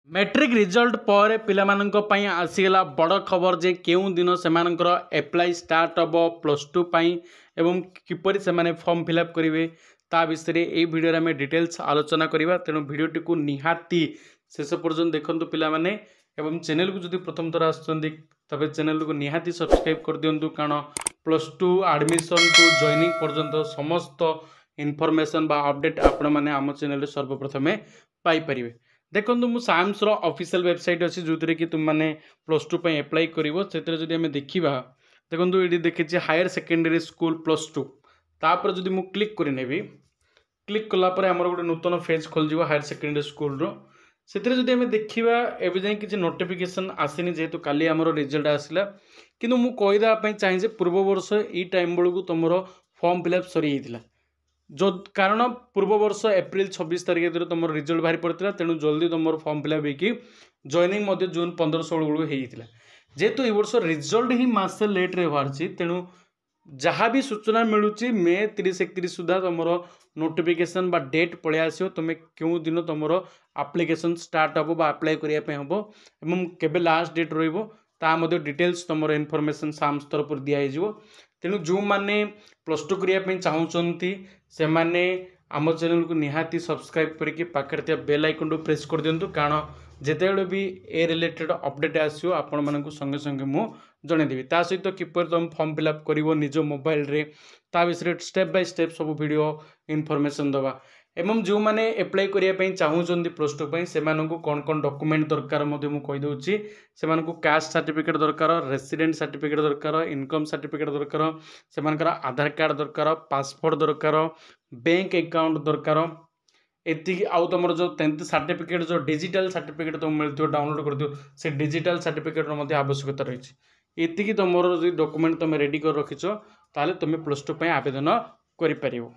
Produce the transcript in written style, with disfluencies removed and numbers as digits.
Matric result पर पिलामानंको पई आसीगला बड़ खबर जे केउं दिन सेमानंकर एप्लाई स्टार्ट हम +2 पई एवं किपरि सेमाने फॉर्म फिलअप करेंगे ता विषय ए वीडियो रे हमें डिटेल्स आलोचना करबा। तेणु वीडियोटी को निहाती शेष पर्यंत देखंतु पिला माने एवं चैनल को जदि प्रथम थर आछंती तबे चैनल को निहाती सब्सक्राइब कर दियंतु कारण +2 एडमिशन टू जॉइनिंग पर्यंत समस्त इनफॉरमेशन बा अपडेट आपण माने आम चैनल रे सर्वप्रथमे पाई परिबे। देखो मु साम्स ऑफिशियल वेबसाइट अच्छी जो कि तुम मैंने +2 पे अप्लाई कर देखा देखो ये देखिए हायर सेकेंडरी स्कूल +2 तापर जदि मु क्लिक करेबी क्लिक कलापर आम गोटे नूतन फेज खोल हायर सेकेंडरी स्कूल से देखा एवं जाए किसी नोटिफिकेशन आसनी जेहेतु काली आमर रिजल्ट आसला कि मुझे कहीदेवाई चाहिए पूर्व वर्ष ये टाइम बेलू तुम फॉर्म फिलअप सरी जो कारण पूर्व वर्ष एप्रिल 26 तारीख तुम रिजल्ट बाहरी पड़ता तेणु जल्दी तुम फॉर्म फिलअप होगी जॉइनिंग जून 15-16 बेलू होता जेहेतु ये वर्ष रिजल्ट ही मासे लेट्रे बाहरी तेणु जहाँ भी सूचना मिलूँ मे 30-31 सुधा तुम नोटिफिकेशन बा डेट पलि आसो तुम क्यों दिन तुम एप्लिकेशन स्टार्ट हम अप्लाई करने हम एवं केबे लास्ट डेट रो डिटेल्स तुम इनफॉरमेशन साम्स तरफ दिखाई तेणु जो मैंने +2 करने चाहूँगी से मैंने आम चैनल को निहाती सब्सक्राइब करके पाखे बेल आइकन को प्रेस कर दिंतु कारण जिते भी ए रिलेटेड अपडेट आसो आपण मानक संगे संगे मु जनईदेवी ता सहित किपर तुम फॉर्म फिलअप कर निज मोबाइल रे ता विषय स्टेप बाय स्टेप सब वीडियो इनफॉरमेशन दवा एवं जो मैंने अप्लाई करने चाहूँगी +2 से कौन कौन डॉक्यूमेंट दरकार कहीदे से कास्ट सर्टिफिकेट दरकार रेसिडेंट सर्टिफिकेट दरकार इनकम सर्टिफिकेट दरकार से आधार कार्ड दरकार पासपोर्ट दरकार बैंक अकाउंट दरकार एति आउ तुम जो 10th सर्टिफिकेट जो डिजिटल सर्टिफिकेट तुम मिलती डाउनलोड कर दियो से डिजिटल सर्टिफिकेट आवश्यकता रही एति तुम डॉक्यूमेंट तुम रेडी कर रखिछ ताले तुम +2 आवेदन करि परिबो।